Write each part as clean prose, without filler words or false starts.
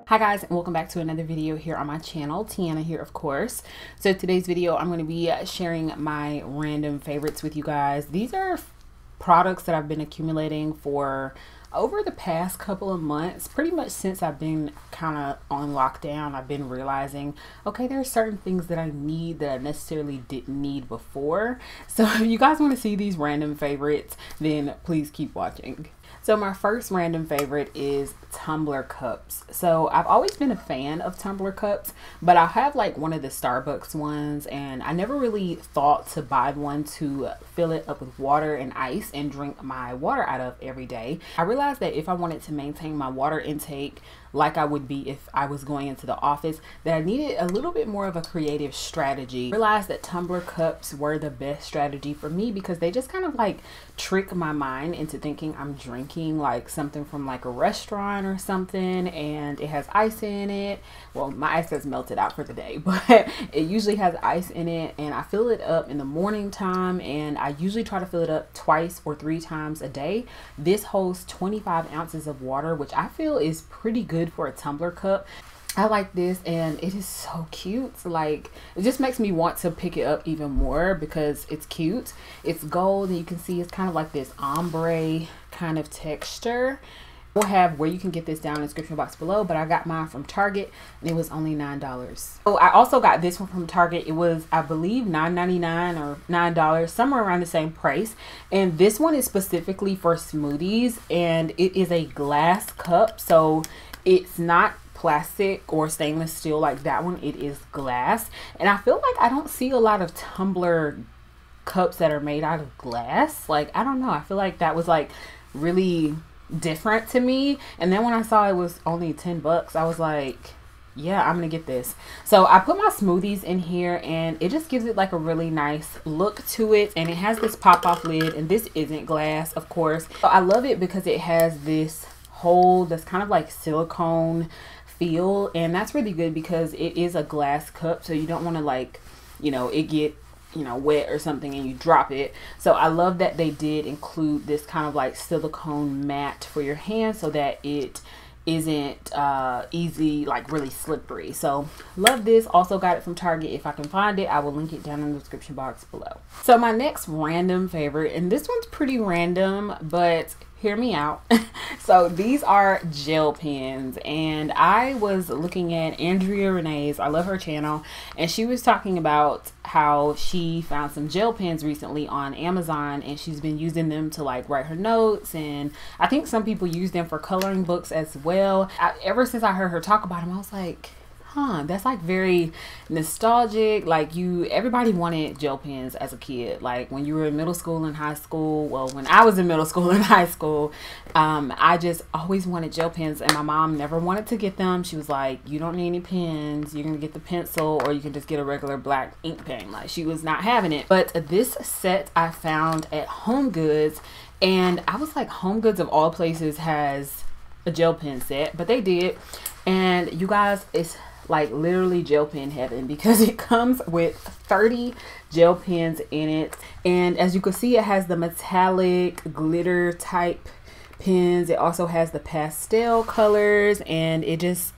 Hi guys, and welcome back to another video here on my channel. Tiana here, of course. So today's video, I'm going to be sharing my random favorites with you guys. These are products that I've been accumulating for over the past couple of months. Pretty much since I've been kind of on lockdown, I've been realizing, okay, there are certain things that I need that I necessarily didn't need before. So if you guys want to see these random favorites, then please keep watching. So my first random favorite is Tumbler Cups. So I've always been a fan of Tumbler Cups, but I have like one of the Starbucks ones, and I never really thought to buy one to fill it up with water and ice and drink my water out of every day. I realized that if I wanted to maintain my water intake like I would be if I was going into the office, that I needed a little bit more of a creative strategy. I realized that Tumbler Cups were the best strategy for me because they just kind of like trick my mind into thinking I'm drinking like something from like a restaurant or something, and it has ice in it. Well, my ice has melted out for the day, but it usually has ice in it, and I fill it up in the morning time, and I usually try to fill it up twice or 3 times a day. This holds 25 ounces of water, which I feel is pretty good for a tumbler cup. I like this, and it is so cute. Like, it just makes me want to pick it up even more because it's cute. It's gold, and you can see it's kind of like this ombre kind of texture. We'll have where you can get this down in the description box below, but I got mine from Target and it was only $9. So I also got this one from Target. It was, I believe, $9.99 or $9, somewhere around the same price. And this one is specifically for smoothies, and it is a glass cup, so it's not plastic or stainless steel like that one. It is glass, and I feel like I don't see a lot of tumbler cups that are made out of glass. Like, I don't know, I feel like that was like really different to me. And then when I saw it was only 10 bucks, I was like, yeah, I'm gonna get this. So I put my smoothies in here, and it just gives it like a really nice look to it, and it has this pop-off lid, and this isn't glass, of course. So I love it because it has this hole that's kind of like silicone feel, and that's really good because it is a glass cup, so you don't want to, like, you know, it get, you know, wet or something and you drop it. So I love that they did include this kind of like silicone mat for your hand so that it isn't easy, like really slippery. So love this. Also got it from Target. If I can find it, I will link it down in the description box below. So my next random favorite, and this one's pretty random, but hear me out. So these are gel pens, and I was looking at Andrea Renee's, I love her channel, and she was talking about how she found some gel pens recently on Amazon, and she's been using them to like write her notes, and I think some people use them for coloring books as well. Ever since I heard her talk about them, I was like, huh, that's like very nostalgic. Like, everybody wanted gel pens as a kid. Like when you were in middle school and high school. Well, when I was in middle school and high school, I just always wanted gel pens, and my mom never wanted to get them. She was like, you don't need any pens. You're gonna get the pencil, or you can just get a regular black ink pen. Like, she was not having it. But this set I found at Home Goods, and I was like, Home Goods of all places has a gel pen set, but they did. And you guys, it's like literally gel pen heaven because it comes with 30 gel pens in it, and as you can see, it has the metallic glitter type pens. It also has the pastel colors, and it just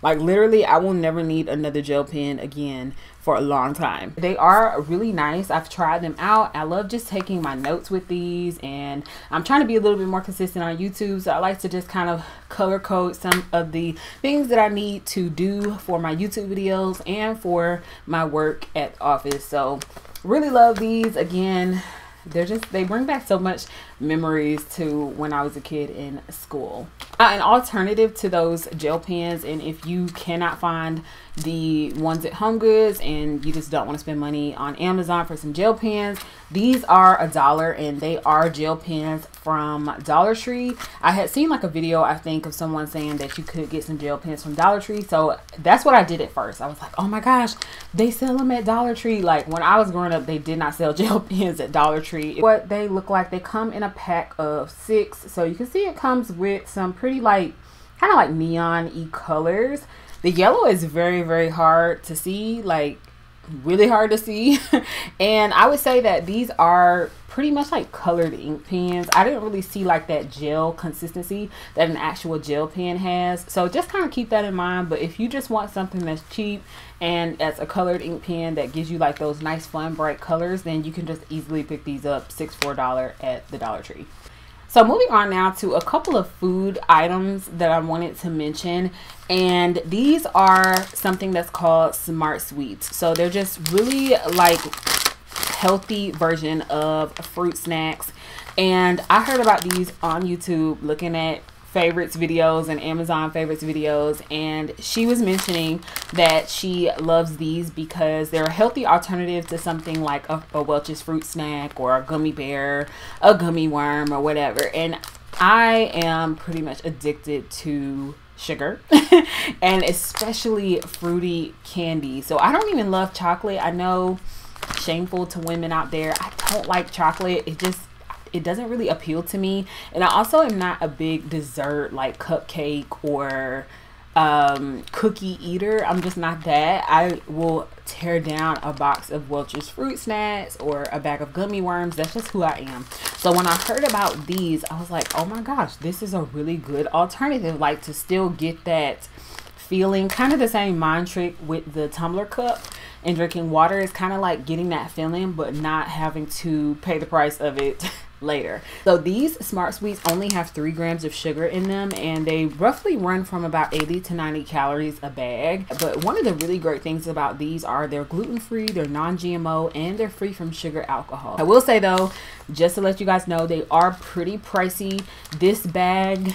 like literally I will never need another gel pen again for a long time. They are really nice. I've tried them out. I love just taking my notes with these, and I'm trying to be a little bit more consistent on YouTube, so I like to just kind of color code some of the things that I need to do for my YouTube videos and for my work at the office. So really love these. Again, they bring back so much memories to when I was a kid in school. An alternative to those gel pens, and if you cannot find the ones at Home Goods and you just don't want to spend money on Amazon for some gel pens, these are $1, and they are gel pens from Dollar Tree. I had seen like a video, I think, of someone saying that you could get some gel pens from Dollar Tree, so that's what I did at first. I was like, oh my gosh, they sell them at Dollar Tree. Like when I was growing up, they did not sell gel pens at Dollar Tree. What they look like, they come in a pack of 6, so you can see it comes with some pretty like kind of like neon-y colors. The yellow is very, very hard to see. Like, really hard to see. And I would say that these are pretty much like colored ink pens. I didn't really see like that gel consistency that an actual gel pen has, so just kind of keep that in mind. But if you just want something that's cheap and that's a colored ink pen that gives you like those nice fun bright colors, then you can just easily pick these up $6 for $1 at the Dollar Tree. So moving on now to a couple of food items that I wanted to mention, and these are something that's called Smart Sweets. So they're just really like healthy version of fruit snacks, and I heard about these on YouTube looking at favorites videos and Amazon favorites videos, and she was mentioning that she loves these because they're a healthy alternative to something like a Welch's fruit snack or a gummy bear, a gummy worm, or whatever. And I am pretty much addicted to sugar and especially fruity candy. So I don't even love chocolate. I know, shameful to women out there, I don't like chocolate. It doesn't really appeal to me. And I also am not a big dessert like cupcake or cookie eater. I'm just not that. I will tear down a box of Welch's fruit snacks or a bag of gummy worms. That's just who I am. So when I heard about these, I was like, oh my gosh, this is a really good alternative, like to still get that feeling. Kind of the same mind trick with the Tumbler Cup and drinking water. Is kind of like getting that feeling but not having to pay the price of it later. So these Smart Sweets only have 3 grams of sugar in them, and they roughly run from about 80 to 90 calories a bag. But one of the really great things about these are they're gluten-free, they're non-GMO, and they're free from sugar alcohol. I will say though, just to let you guys know, they are pretty pricey. This bag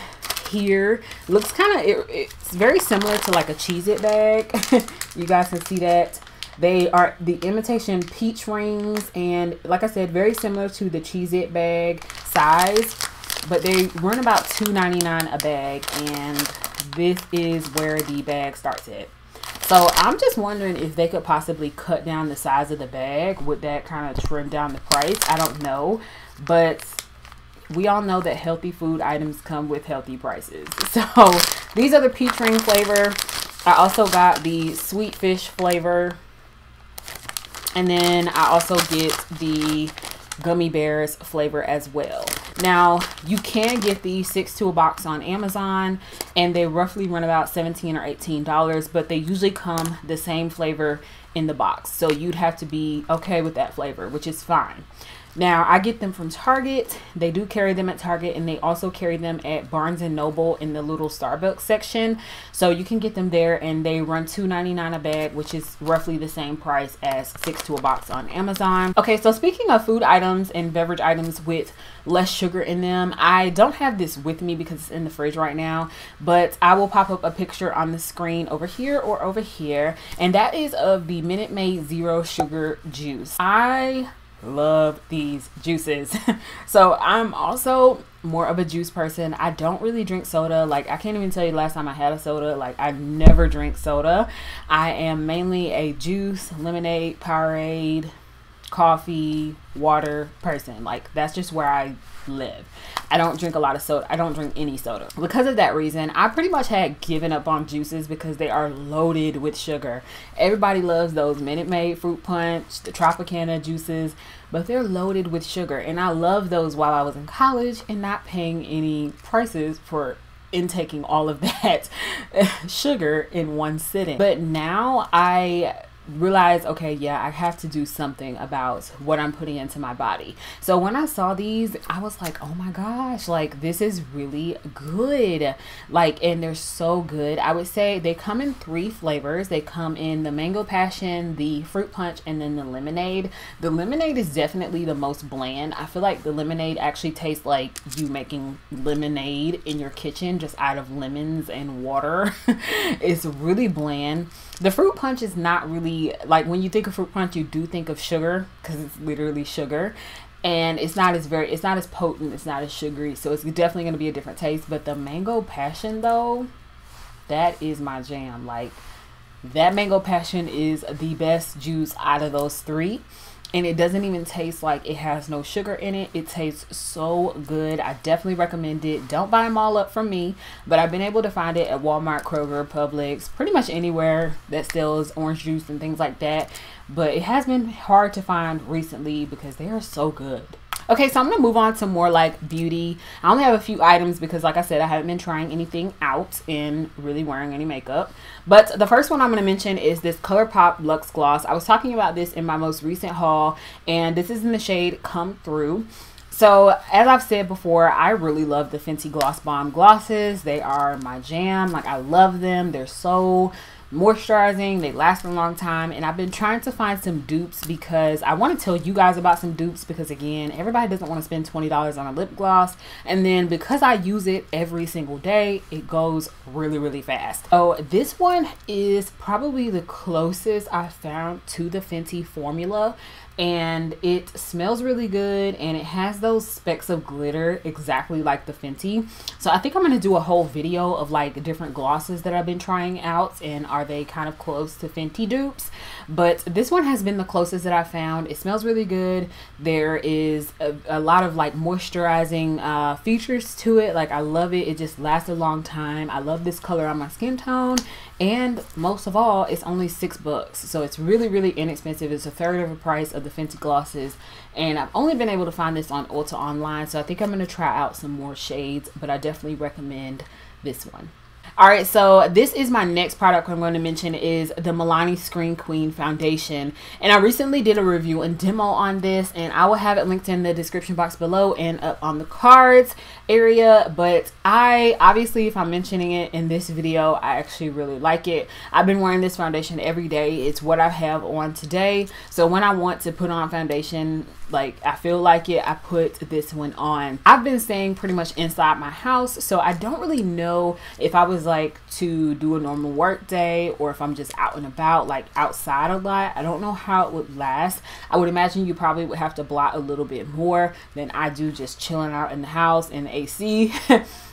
here looks kind of, it's very similar to like a Cheez-It bag. You guys can see that. They are the imitation peach rings, and like I said, very similar to the Cheez-It bag size, but they run about $2.99 a bag, and this is where the bag starts at. So I'm just wondering if they could possibly cut down the size of the bag. Would that kind of trim down the price? I don't know, but we all know that healthy food items come with healthy prices. So these are the peach ring flavor. I also got the sweet fish flavor. And then I also get the gummy bears flavor as well. Now you can get these 6 to a box on Amazon, and they roughly run about $17 or $18, but they usually come the same flavor in the box. So you'd have to be okay with that flavor, which is fine. Now I get them from Target. They do carry them at Target, and they also carry them at Barnes & Noble in the little Starbucks section. So you can get them there, and they run $2.99 a bag, which is roughly the same price as 6 to a box on Amazon. Okay, so speaking of food items and beverage items with less sugar in them, I don't have this with me because it's in the fridge right now, but I will pop up a picture on the screen over here or over here, and that is of the Minute Maid Zero Sugar Juice. I love these juices. So I'm also more of a juice person. I don't really drink soda. Like, I can't even tell you the last time I had a soda. Like, I never drink soda. I am mainly a juice, lemonade, Powerade, coffee, water person. Like, that's just where I live. I don't drink a lot of soda. I don't drink any soda. Because of that reason, I pretty much had given up on juices because they are loaded with sugar. Everybody loves those Minute Maid fruit punch, the Tropicana juices, but they're loaded with sugar. And I loved those while I was in college and not paying any prices for intaking all of that sugar in one sitting. But now I realize, okay, yeah, I have to do something about what I'm putting into my body. So when I saw these, I was like, oh my gosh, like, this is really good. Like, and they're so good. I would say they come in 3 flavors. They come in the mango passion, the fruit punch, and then the lemonade. The lemonade is definitely the most bland. I feel like the lemonade actually tastes like you making lemonade in your kitchen just out of lemons and water. It's really bland. The fruit punch is not really, like, when you think of fruit punch, you do think of sugar because it's literally sugar, and it's not as potent, it's not as sugary, so it's definitely going to be a different taste. But the mango passion though, that is my jam. Like, that mango passion is the best juice out of those 3. and it doesn't even taste like it has no sugar in it. It tastes so good. I definitely recommend it. Don't buy them all up from me, but I've been able to find it at Walmart, Kroger, Publix, pretty much anywhere that sells orange juice and things like that. But it has been hard to find recently because they are so good. Okay, so I'm going to move on to more like beauty. I only have a few items because, like I said, I haven't been trying anything out and really wearing any makeup. But the first one I'm going to mention is this Colourpop Luxe Gloss. I was talking about this in my most recent haul, and this is in the shade Come Through. So, as I've said before, I really love the Fenty Gloss Bomb glosses. They are my jam. Like, I love them. They're so moisturizing, they last a long time, and I've been trying to find some dupes because I want to tell you guys about some dupes because, again, everybody doesn't want to spend $20 on a lip gloss, and then because I use it every single day, it goes really fast. So this one is probably the closest I found to the Fenty formula, and it smells really good, and it has those specks of glitter exactly like the Fenty. So I think I'm going to do a whole video of like different glosses that I've been trying out, and are they kind of close to Fenty dupes. But this one has been the closest that I found. It smells really good. There is a lot of like moisturizing features to it. Like, I love it. It just lasts a long time. I love this color on my skin tone, and most of all, it's only $6, so it's really inexpensive. It's a third of the price of the Fenty glosses, and I've only been able to find this on Ulta online, so I think I'm going to try out some more shades, but I definitely recommend this one. Alright, so this is my next product I'm going to mention is the Milani Screen Queen Foundation. And I recently did a review and demo on this, and I will have it linked in the description box below and up on the cards area. But obviously, if I'm mentioning it in this video, I actually really like it. I've been wearing this foundation every day. It's what I have on today. So when I want to put on foundation, like I feel like it, I put this one on. I've been staying pretty much inside my house, so I don't really know if I was like to do a normal work day or if I'm just out and about, like outside a lot. I don't know how it would last. I would imagine you probably would have to blot a little bit more than I do just chilling out in the house in the AC.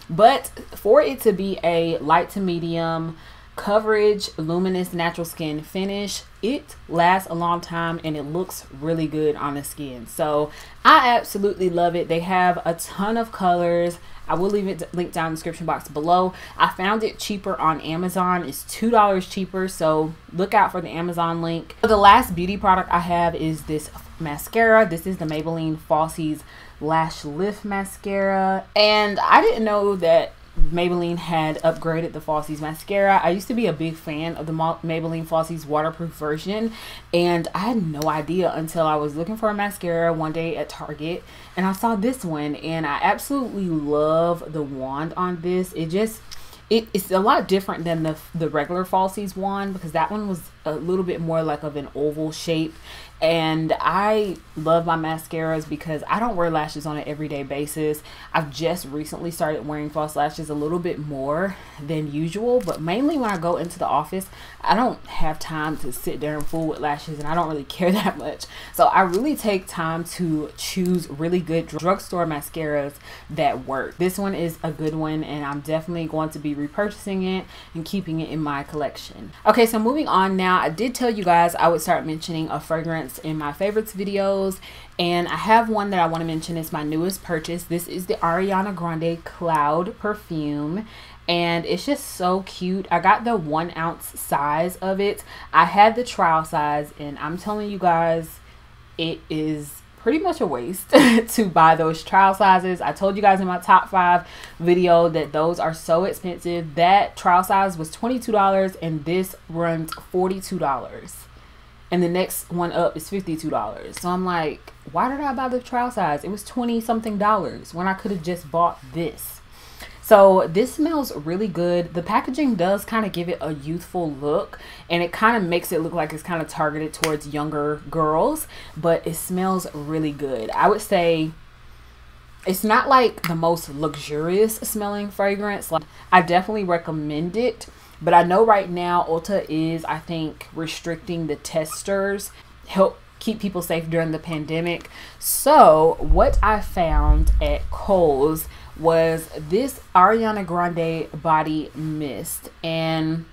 But for it to be a light to medium coverage, luminous, natural skin finish, it lasts a long time and it looks really good on the skin. So I absolutely love it. They have a ton of colors. I will leave it linked down in the description box below. I found it cheaper on Amazon. It's $2 cheaper, so look out for the Amazon link. The last beauty product I have is this mascara. This is the Maybelline Falsies Lash Lift Mascara, and I didn't know that Maybelline had upgraded the Falsies mascara. I used to be a big fan of the Maybelline Falsies waterproof version, and I had no idea until I was looking for a mascara one day at Target, and I saw this one, and I absolutely love the wand on this. It's a lot different than the regular Falsies wand, because that one was a little bit more like of an oval shape. And I love my mascaras because I don't wear lashes on an everyday basis. I've just recently started wearing false lashes a little bit more than usual, but mainly when I go into the office, I don't have time to sit there and fool with lashes, and I don't really care that much. So I really take time to choose really good drugstore mascaras that work. This one is a good one, and I'm definitely going to be repurchasing it and keeping it in my collection. Okay, so moving on now. I did tell you guys I would start mentioning a fragrance in my favorites videos, and I have one that I want to mention. It's my newest purchase. This is the Ariana Grande Cloud perfume, and it's just so cute. I got the 1 ounce size of it. I had the trial size, and I'm telling you guys, it is pretty much a waste to buy those trial sizes. I told you guys in my top 5 video that those are so expensive. That trial size was $22, and this runs $42. And the next one up is $52. So I'm like, why did I buy the trial size? It was $20 something when I could have just bought this. So this smells really good. The packaging does kind of give it a youthful look, and it kind of makes it look like it's kind of targeted towards younger girls, but it smells really good. I would say it's not like the most luxurious smelling fragrance. Like, I definitely recommend it. But I know right now Ulta is, I think, restricting the testers, help keep people safe during the pandemic. So what I found at Kohl's was this Ariana Grande body mist, and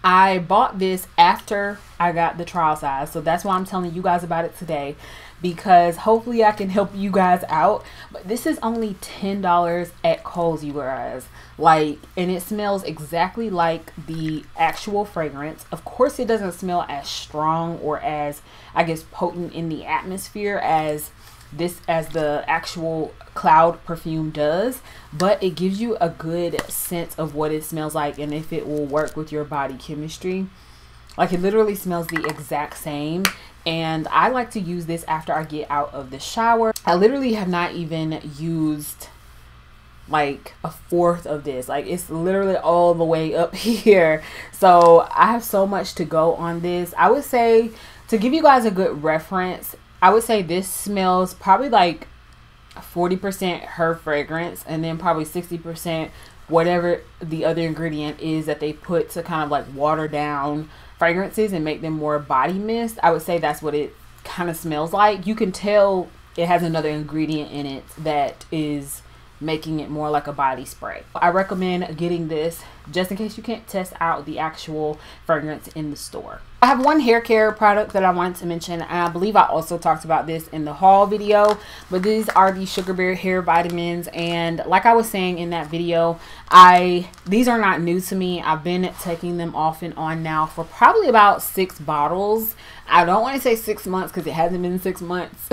I bought this after I got the trial size, so that's why I'm telling you guys about it today, because hopefully I can help you guys out. But this is only $10 at Kohl's, you guys. Like, and it smells exactly like the actual fragrance. Of course, it doesn't smell as strong or as, I guess, potent in the atmosphere as the actual cloud perfume does, but it gives you a good sense of what it smells like and if it will work with your body chemistry. Like, it literally smells the exact same. And I like to use this after I get out of the shower. I literally have not even used like a fourth of this. Like, it's literally all the way up here. So I have so much to go on this. I would say, to give you guys a good reference, I would say this smells probably like 40% her fragrance, and then probably 60% whatever the other ingredient is that they put to kind of like water down fragrances and make them more body mist. I would say that's what it kind of smells like. You can tell it has another ingredient in it that is making it more like a body spray. I recommend getting this just in case you can't test out the actual fragrance in the store. I have one hair care product that I wanted to mention, and I believe I also talked about this in the haul video, but these are the Sugar Bear hair vitamins. And like I was saying in that video, these are not new to me. I've been taking them off and on now for probably about 6 bottles. I don't want to say 6 months because it hasn't been 6 months.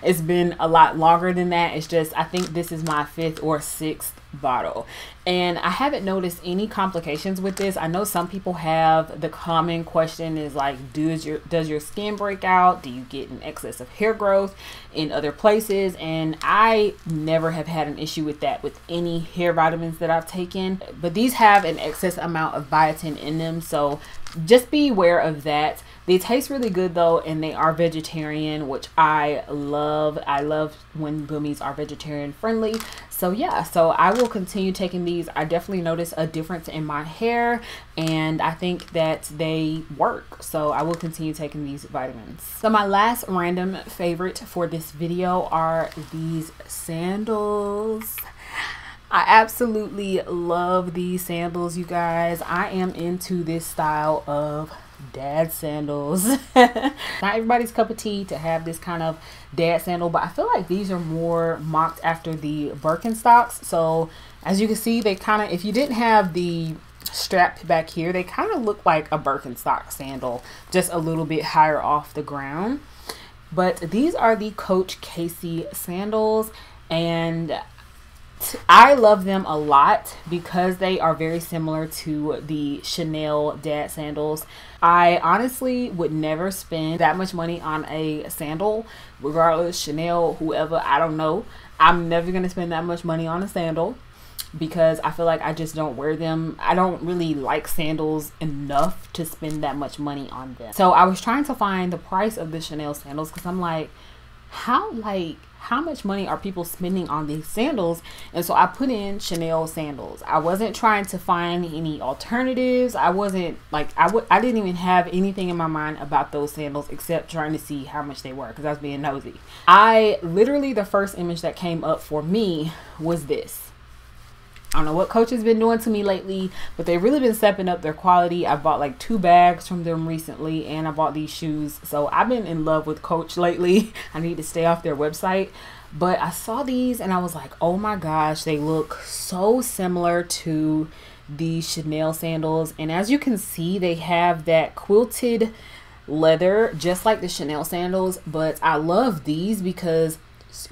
It's been a lot longer than that. It's just, I think this is my 5th or 6th bottle, and I haven't noticed any complications with this. I know some people have. The common question is like, does your skin break out? Do you get an excess of hair growth in other places? And I never have had an issue with that with any hair vitamins that I've taken, but these have an excess amount of biotin in them, so just be aware of that. They taste really good though, and they are vegetarian, which I love. I love when gummies are vegetarian friendly. So yeah, so I will continue taking these. I definitely notice a difference in my hair, and I think that they work. So I will continue taking these vitamins. So my last random favorite for this video are these sandals. I absolutely love these sandals, you guys. I am into this style of dad sandals. Not everybody's cup of tea to have this kind of dad sandal, but I feel like these are more mocked after the Birkenstocks. So as you can see, they kind of, if you didn't have the strap back here, they kind of look like a Birkenstock sandal, just a little bit higher off the ground. But these are the Coach Casey sandals, and I love them a lot because they are very similar to the Chanel dad sandals. I honestly would never spend that much money on a sandal, regardless, Chanel, whoever, I don't know. I'm never going to spend that much money on a sandal because I feel like I just don't wear them. I don't really like sandals enough to spend that much money on them. So I was trying to find the price of the Chanel sandals because I'm like, how much money are people spending on these sandals? And so I put in Chanel sandals. I wasn't trying to find any alternatives. I wasn't like, I didn't even have anything in my mind about those sandals except trying to see how much they were because I was being nosy. I literally, the first image that came up for me was this. I don't know what Coach has been doing to me lately, but they've really been stepping up their quality. I bought like 2 bags from them recently, and I bought these shoes. So I've been in love with Coach lately. I need to stay off their website. But I saw these and I was like, oh my gosh, they look so similar to the Chanel sandals. And as you can see, they have that quilted leather just like the Chanel sandals. But I love these because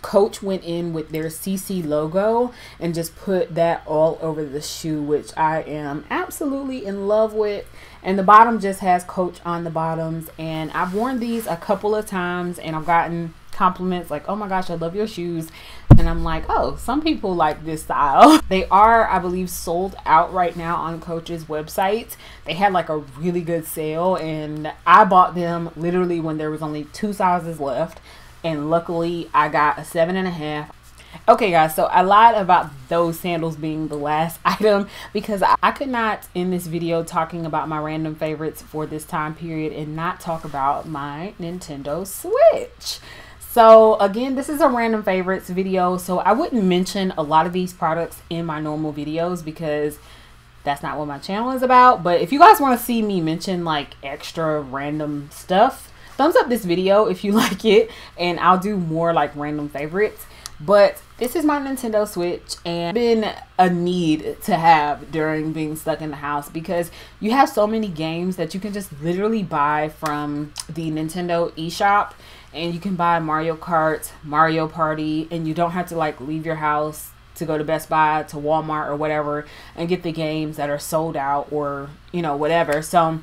Coach went in with their CC logo and just put that all over the shoe, which I am absolutely in love with. And the bottom just has Coach on the bottoms, and I've worn these a couple of times and I've gotten compliments like, oh my gosh, I love your shoes. And I'm like, oh, some people like this style. They are, I believe, sold out right now on Coach's website. They had like a really good sale, and I bought them literally when there was only 2 sizes left. And luckily I got a 7.5. Okay guys, so I lied about those sandals being the last item because I could not in this video talking about my random favorites for this time period and not talk about my Nintendo Switch. So again, this is a random favorites video, so I wouldn't mention a lot of these products in my normal videos because That's not what my channel is about. But if you guys want to see me mention like extra random stuff, thumbs up this video if you like it, and I'll do more like random favorites. But this is my Nintendo Switch, and it's been a need to have during being stuck in the house, because you have so many games that you can just literally buy from the Nintendo eShop. And you can buy Mario Kart, Mario Party, and you don't have to like leave your house to go to Best Buy, to Walmart or whatever, and get the games that are sold out, or, you know, whatever. So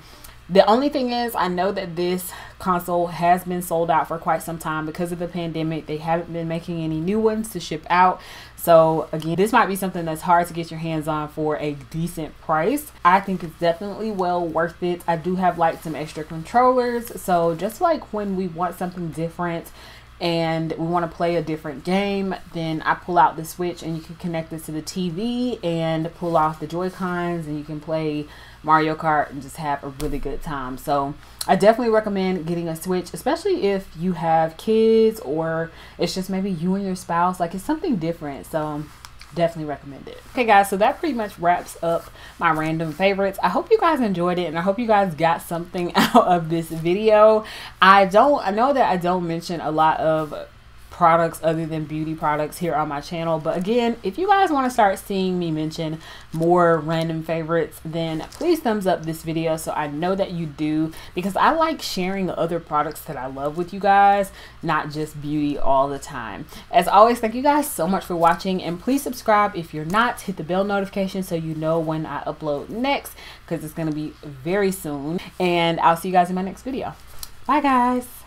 the only thing is, I know that this console has been sold out for quite some time because of the pandemic. They haven't been making any new ones to ship out. So again, this might be something that's hard to get your hands on for a decent price. I think it's definitely well worth it. I do have like some extra controllers. So just like when we want something different and we want to play a different game, then I pull out the Switch and you can connect it to the TV and pull off the Joy-Cons, and you can play Mario Kart and just have a really good time. So I definitely recommend getting a Switch, especially if you have kids or it's just maybe you and your spouse. Like, it's something different. So definitely recommend it. Okay guys, so that pretty much wraps up my random favorites. I hope you guys enjoyed it, and I hope you guys got something out of this video. I know that I don't mention a lot of products other than beauty products here on my channel, but again, if you guys want to start seeing me mention more random favorites, then please thumbs up this video so I know that you do, because I like sharing the other products that I love with you guys, not just beauty all the time. As always, thank you guys so much for watching, and please subscribe if you're not. Hit the bell notification so you know when I upload next, because it's going to be very soon, and I'll see you guys in my next video. Bye guys.